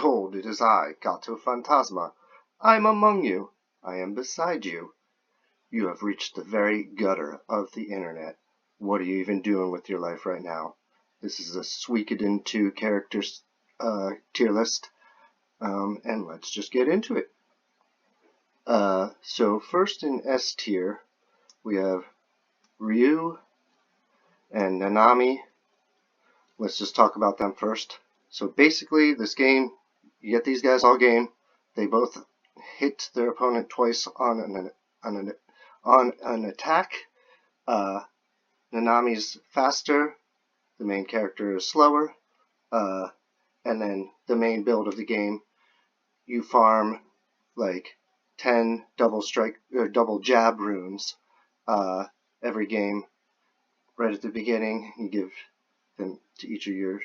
Behold, it is I, Gatophantasma. I am among you. I am beside you. You have reached the very gutter of the internet. What are you even doing with your life right now? This is a Suikoden 2 characters tier list, and let's just get into it. So first in S tier, we have Ryu and Nanami. Let's just talk about them first. So basically, this game, you get these guys all game. They both hit their opponent twice on an attack. Nanami's faster. The main character is slower. And then the main build of the game, you farm like 10 double strike or double jab runes every game. Right at the beginning, you give them to each of your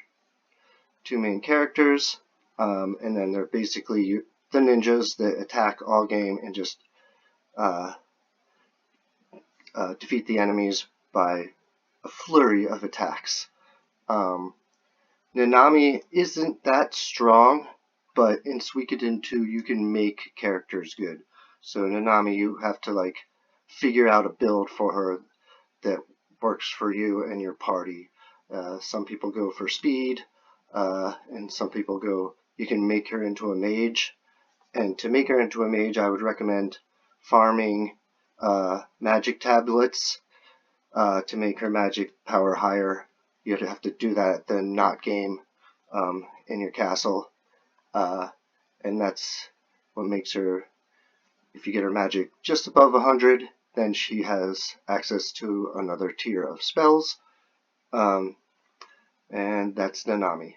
two main characters, and then they're basically the ninjas that attack all game and just defeat the enemies by a flurry of attacks. Nanami isn't that strong, but in Suikoden 2 you can make characters good. So Nanami, you have to like figure out a build for her that works for you and your party. Some people go for speed, and some people go, you can make her into a mage. And to make her into a mage, I would recommend farming magic tablets to make her magic power higher. You'd have to do that at the not game in your castle. And that's what makes her, if you get her magic just above 100, then she has access to another tier of spells. And that's Nanami.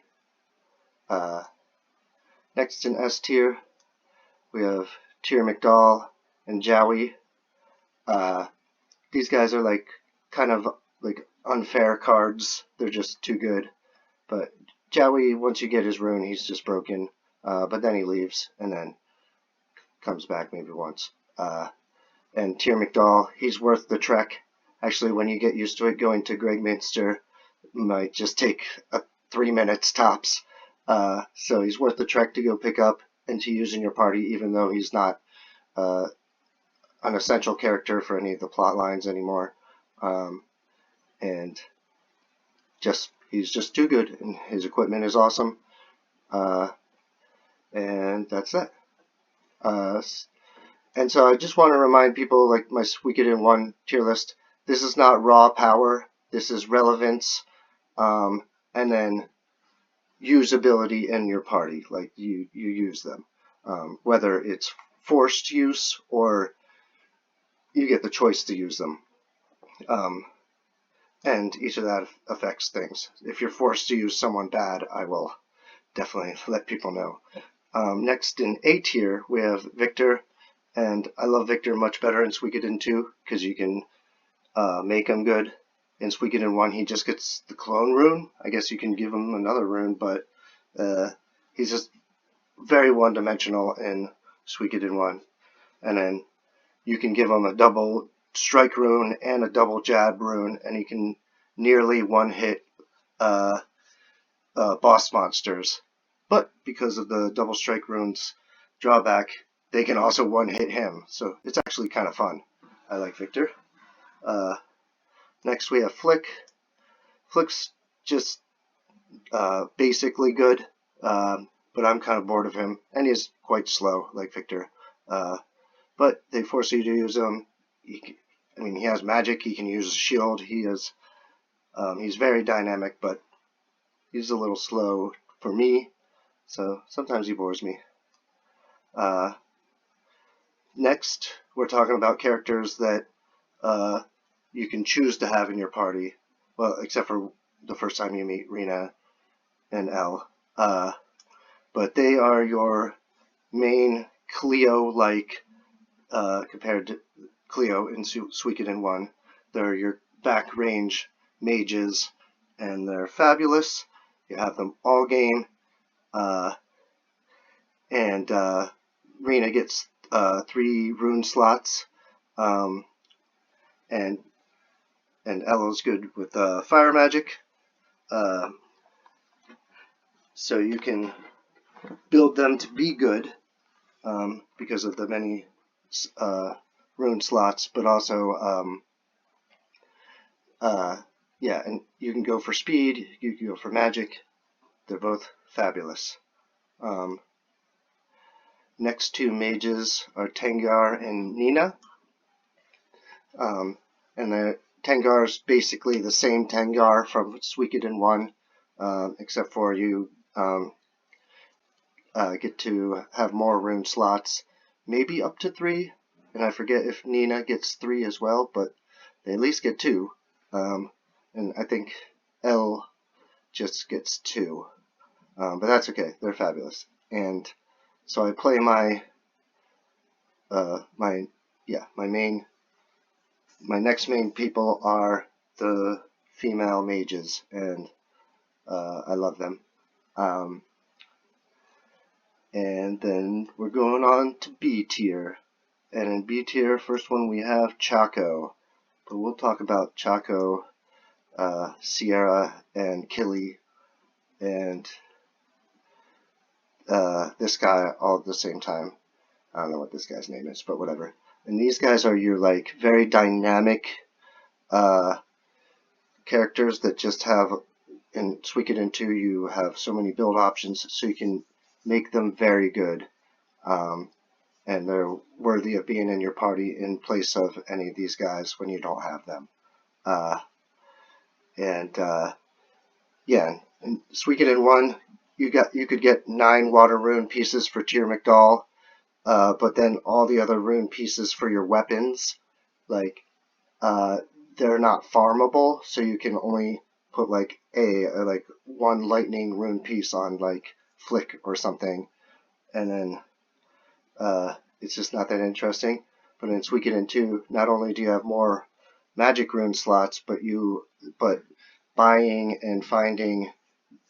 Next in S tier, we have Tyr McDowell and Jowie. These guys are like kind of like unfair cards. They're just too good. But Jowie, once you get his rune, he's just broken. But then he leaves and then comes back maybe once. And Tyr McDowell, he's worth the trek. Actually, when you get used to it, going to Gregminster might just take 3 minutes tops. So he's worth the trek to go pick up and to use in your party, even though he's not an essential character for any of the plot lines anymore. And he's just too good, and his equipment is awesome. And that's that. And so I just want to remind people, like my Suikoden 1 tier list, this is not raw power, this is relevance, and then usability in your party, like you use them. Whether it's forced use or you get the choice to use them. And each of that affects things. If you're forced to use someone bad, I will definitely let people know. Next in A tier, we have Victor. And I love Victor much better in Suikoden 2 because you can make him good. In Suikoden 1, he just gets the clone rune. I guess you can give him another rune, but he's just very one-dimensional in Suikoden 1. And then you can give him a double strike rune and a double jab rune, and he can nearly one-hit boss monsters. But because of the double strike rune's drawback, they can also one-hit him, so it's actually kind of fun. I like Victor. Next we have Flick. Flick's just basically good, but I'm kind of bored of him, and he's quite slow, like Victor. But they force you to use him. He has magic, he can use a shield, he's very dynamic, but he's a little slow for me, so sometimes he bores me. Next, we're talking about characters that you can choose to have in your party. Well, except for the first time you meet Rina and Elle. But they are your main Cleo-like, compared to Cleo in Suikoden 1. They're your back range mages, and they're fabulous. You have them all game. And Rina gets 3 rune slots, and Ella's good with fire magic. So you can build them to be good because of the many rune slots, but also yeah, and you can go for speed, you can go for magic. They're both fabulous. Next two mages are Tengar and Nina. And the Tengar is basically the same Tengar from Suikoden 1, except for you get to have more rune slots, maybe up to 3. And I forget if Nina gets 3 as well, but they at least get 2. And I think L just gets 2. But that's okay. They're fabulous. And so I play my next main people are the female mages, and I love them. And then we're going on to B tier. And in B tier, first one we have Chaco. But we'll talk about Chaco, Sierra, and Killy, and this guy all at the same time. I don't know what this guy's name is, but whatever. And these guys are your like very dynamic characters that just have, in Suikoden 2 you have so many build options, so you can make them very good. And they're worthy of being in your party in place of any of these guys when you don't have them. Yeah, in Suikoden 1 you could get 9 water rune pieces for Tyr McDowell. But then all the other rune pieces for your weapons, like, they're not farmable, so you can only put like like 1 lightning rune piece on like Flick or something, and then it's just not that interesting. But in Suikoden 2, not only do you have more magic rune slots, but buying and finding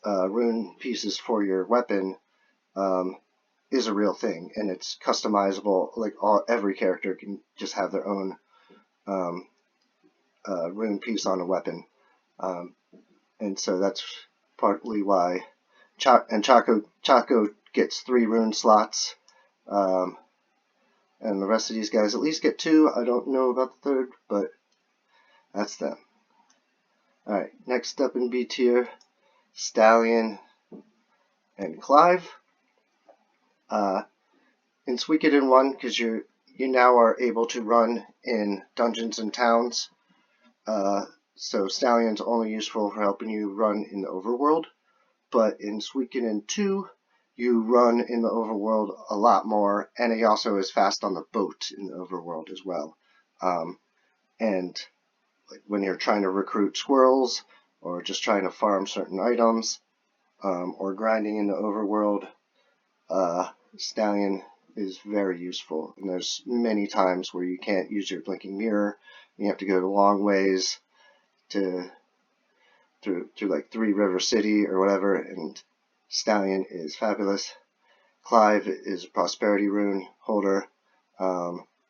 rune pieces for your weapon is a real thing, and it's customizable. Like every character can just have their own rune piece on a weapon, and so that's partly why Chaco gets 3 rune slots, and the rest of these guys at least get 2. I don't know about the third, but that's them. Alright, next up in B tier, Stallion and Clive. In Suikoden 1, because you now are able to run in dungeons and towns, so Stallion's only useful for helping you run in the overworld. But in Suikoden 2, you run in the overworld a lot more, and he also is fast on the boat in the overworld as well. And like when you're trying to recruit squirrels, or just trying to farm certain items, or grinding in the overworld, Stallion is very useful. And there's many times where you can't use your blinking mirror. You have to go the long ways through like 3 River City or whatever, and Stallion is fabulous. Clive is a prosperity rune holder.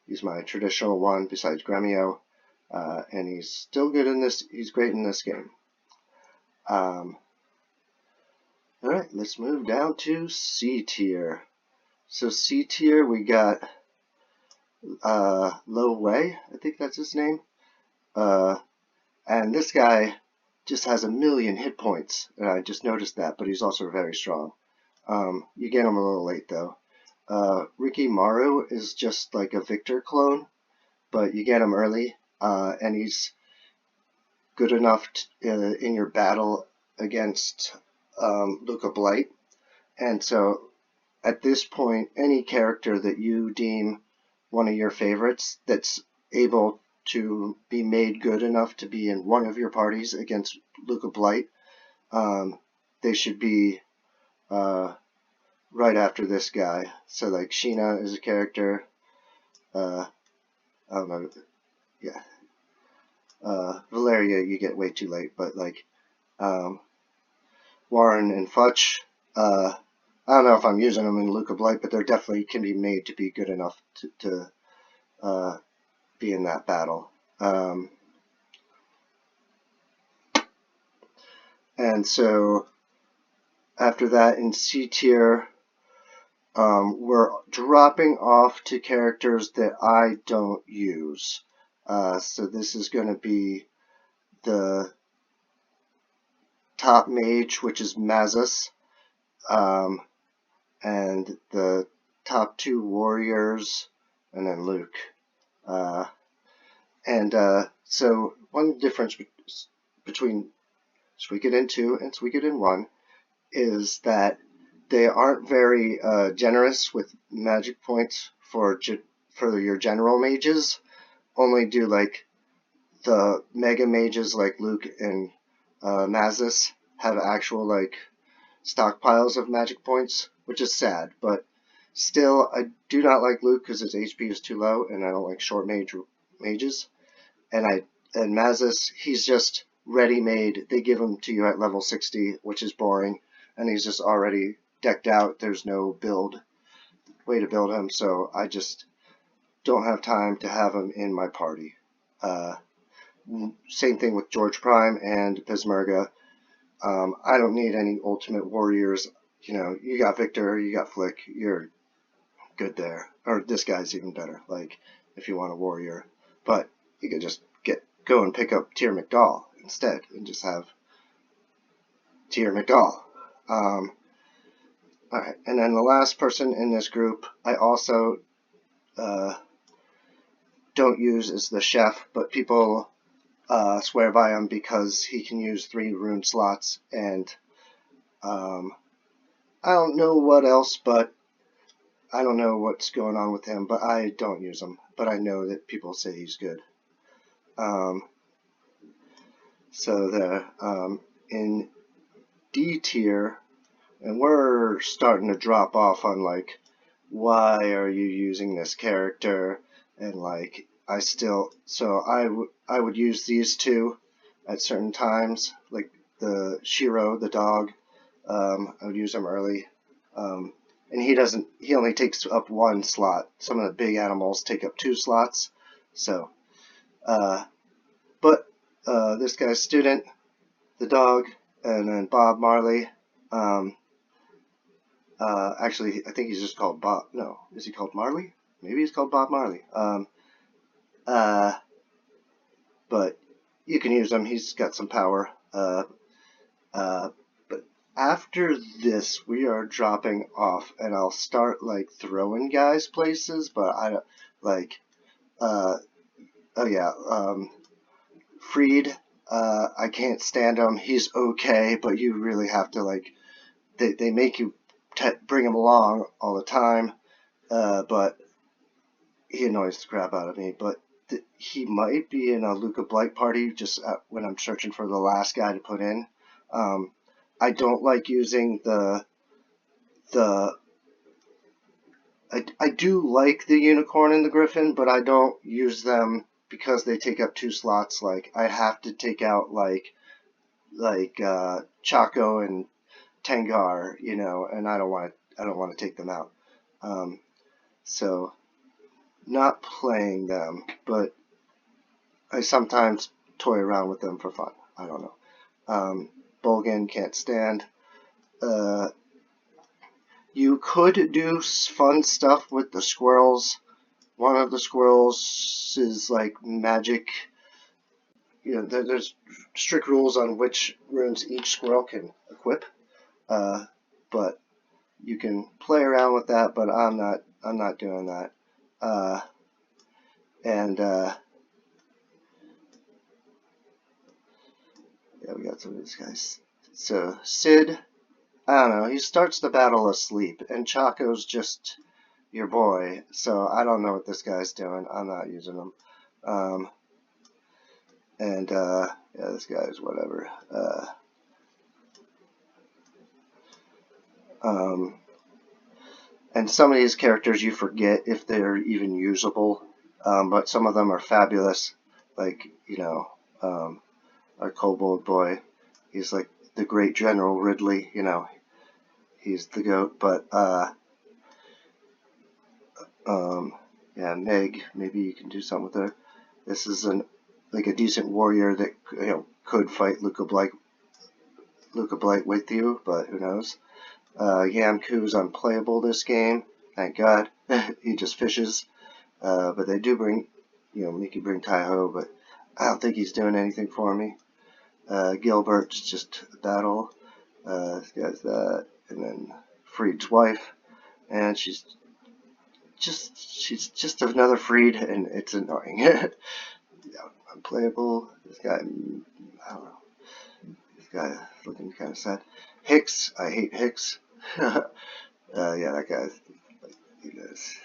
He's my traditional one besides Gremio, and he's still good in this. He's great in this game. Alright, let's move down to C tier. So C tier, we got Lo Wei, I think that's his name. And this guy just has 1,000,000 hit points, and I just noticed that, but he's also very strong. You get him a little late though. Ricky Maru is just like a Victor clone, but you get him early, and he's good enough in your battle against Luca Blight. And so at this point, any character that you deem one of your favorites that's able to be made good enough to be in one of your parties against Luca Blight, they should be right after this guy. So like Sheena is a character, I don't know, yeah. Valeria you get way too late, but like Warren and Futch, I don't know if I'm using them in Luca Blight, but they definitely can be made to be good enough to be in that battle. And so after that in C tier, we're dropping off to characters that I don't use. So this is going to be the top mage, which is Mazus, and the top two warriors, and then Luke. So one difference between Suikoden 2 and Suikoden 1 is that they aren't very generous with magic points for your general mages. Only do like the mega mages like Luke and Mazus have actual like stockpiles of magic points, which is sad. But still, I do not like Luke because his HP is too low, and I don't like short mages. And Mazus, he's just ready-made. They give him to you at level 60, which is boring, and he's just already decked out. There's no way to build him, so I just don't have time to have him in my party. Same thing with George Prime and Pismerga. I don't need any ultimate warriors. You know, you got Victor, you got Flick, you're good there. Or this guy's even better, like, if you want a warrior. But you could just go and pick up Tyr McDowell instead and just have Tyr McDowell. Alright, and then the last person in this group I also don't use is the chef, but people swear by him because he can use 3 rune slots, and I don't know what else, but I don't know what's going on with him, but I don't use him, but I know that people say he's good. So in D tier, and we're starting to drop off on like, why are you using this character, and like I would use these two at certain times, like the Shiro, the dog. I would use him early, and he only takes up 1 slot. Some of the big animals take up 2 slots, so but this guy's Student, the dog, and then Bob Marley. Actually, I think he's just called Bob. No, is he called Marley? Maybe he's called Bob Marley. But you can use him. He's got some power. But after this, we are dropping off, and I'll start like throwing guys places. But I don't like. Oh yeah. Freed. I can't stand him. He's okay, but you really have to like. They make you bring him along all the time, but he annoys the crap out of me. But he might be in a Luca Blight party just when I'm searching for the last guy to put in. I don't like using I do like the Unicorn and the Griffin, but I don't use them because they take up 2 slots. Like I have to take out like Chaco and Tengar, you know, and I don't want to take them out. So not playing them, but I sometimes toy around with them for fun. I don't know. Bolgan can't stand. You could do fun stuff with the squirrels. One of the squirrels is like magic. You know, there's strict rules on which runes each squirrel can equip. But you can play around with that, but I'm not doing that. Yeah, we got some of these guys. So Sid, I don't know, he starts the battle asleep, and Chaco's just your boy, so I don't know what this guy's doing. I'm not using him. Yeah, this guy's whatever. And some of these characters you forget if they're even usable, but some of them are fabulous. Like, you know, our kobold boy, he's like the great General Ridley, you know, he's the GOAT. But yeah, Meg, maybe you can do something with her. This is like a decent warrior that, you know, could fight Luca Blight with you, but who knows. Yamku's unplayable this game. Thank God. He just fishes. But they do bring, make you bring Taiho, but I don't think he's doing anything for me. Gilbert's just a battle. This guy's that. And then Freed's wife. And she's just another Freed, and it's annoying. Unplayable. This guy, I don't know. This guy looking kind of sad. Hicks, I hate Hicks. Yeah, that guy's, he does.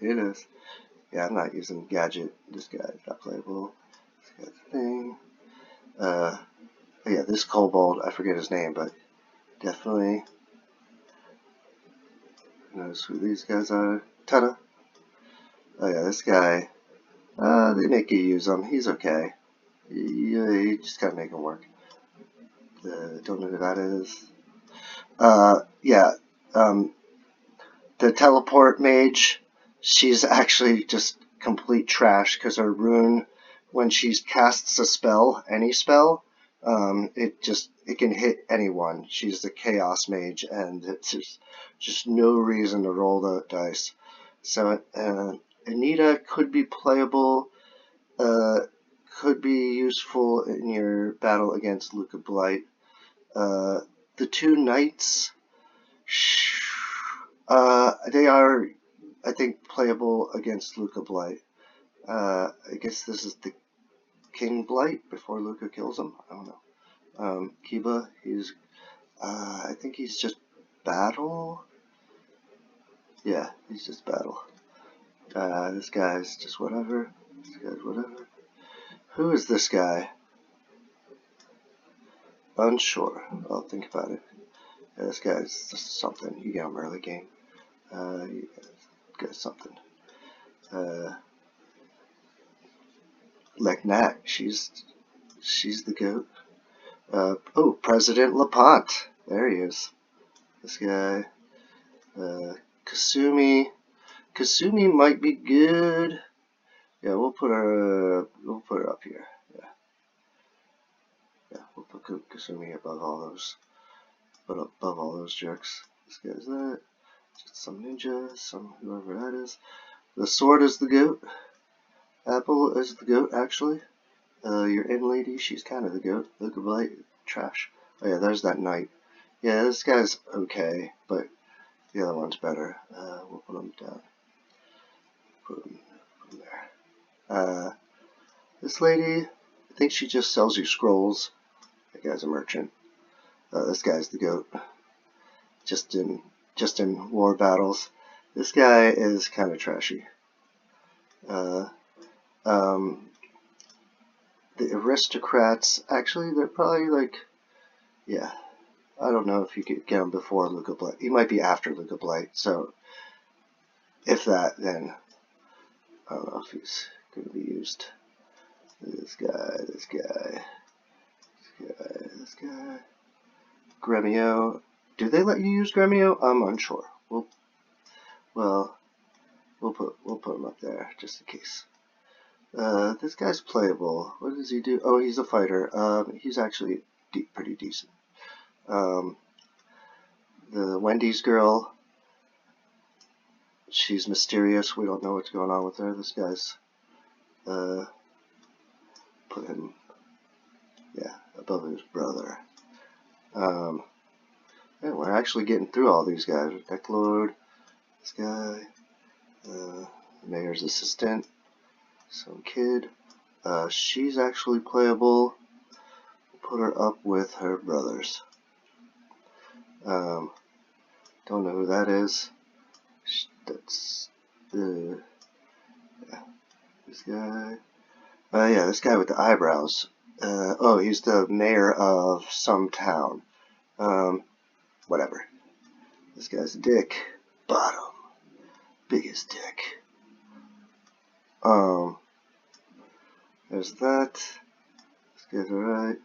He does. Yeah, I'm not using Gadget. This guy's not playable. This guy's a thing. Yeah, this Kobold, I forget his name, but definitely knows who these guys are. Ta-da. Oh yeah, this guy, they make you use him. He's okay. You just gotta make him work. Don't know who that is. Yeah, the teleport mage, she's actually just complete trash because her rune, when she casts a spell, any spell, it can hit anyone. She's the chaos mage, and it's just no reason to roll the dice. So Anita could be playable, could be useful in your battle against Luca Blight. The two knights, they are, I think, playable against Luca Blight. I guess this is the King Blight before Luca kills him. I don't know. Kiba, I think he's just battle. Yeah, he's just battle. This guy's just whatever. This guy's whatever. Who is this guy? Unsure. I'll think about it. Yeah, this guy's just something. You get him early game. You got something. Leknat, she's the goat. Oh, President LaPont. There he is. This guy. Kasumi. Kasumi might be good. Yeah, we'll put her up here. Yeah, we'll put Kasumi above all those jerks. This guy's that. Just some ninja, some whoever that is. The sword is the goat. Apple is the goat, actually. Your in lady, she's kind of the goat. Luca Blight, trash. Oh yeah, there's that knight. Yeah, this guy's okay, but the other one's better. We'll put him down. Put him there. This lady, I think she just sells you scrolls. That guy's a merchant. This guy's the goat. Just in war battles. This guy is kind of trashy. The aristocrats, actually, they're probably like, yeah, I don't know if you could get him before Luca Blight. He might be after Luca Blight, so if that, then I don't know if he's going to be used. This guy. Gremio. Do they let you use Gremio? I'm unsure. We'll put him up there just in case. This guy's playable. What does he do? Oh, he's a fighter. He's actually pretty decent. The Wendy's girl, she's mysterious. We don't know what's going on with her. This guy's, put him, yeah, above his brother. And we're actually getting through all these guys. Deck Lord, this guy, Mayor's assistant, some kid. She's actually playable. Put her up with her brothers. Don't know who that is. That's yeah, this guy. Yeah, this guy with the eyebrows. Oh, he's the mayor of some town. Whatever. This guy's a dick. Bottom. Biggest dick. There's that. This guy's alright.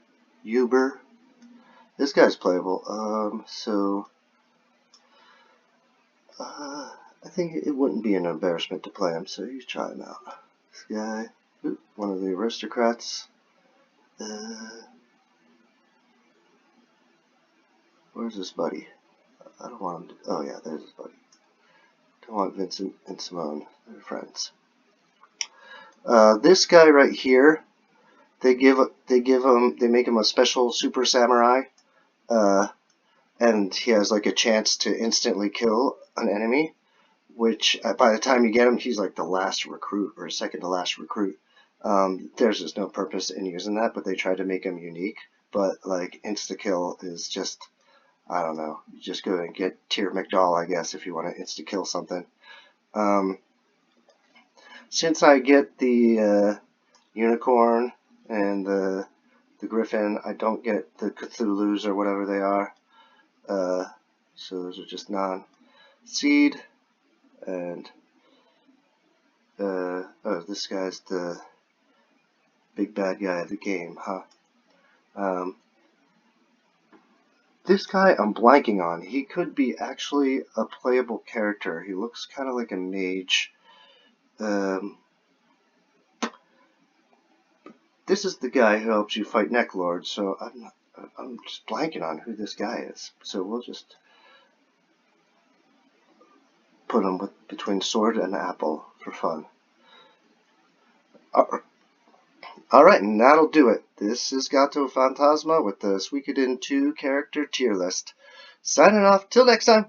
Uber. This guy's playable. I think it wouldn't be an embarrassment to play him, so you try him out. This guy. Ooh, one of the aristocrats. Where's this buddy? I don't want him to, oh yeah, there's his buddy. Don't want Vincent and Simone, they're friends. This guy right here, they make him a special super samurai, and he has like a chance to instantly kill an enemy, which by the time you get him, he's like the last recruit or second to last recruit. There's just no purpose in using that, but they tried to make him unique. But like insta kill is just, I don't know. You just go and get Tyr McDowell, I guess, if you want to insta kill something. Since I get the unicorn and the griffin, I don't get the Cthulhu's or whatever they are. So those are just non-seed. And oh, this guy's the big bad guy of the game, huh? This guy I'm blanking on. He could be actually a playable character. He looks kind of like a mage. This is the guy who helps you fight Necklord, so I'm just blanking on who this guy is. So we'll just put him between sword and apple for fun. Alright, and that'll do it. This is Gatophantasma with the Suikoden 2 character tier list. Signing off, till next time!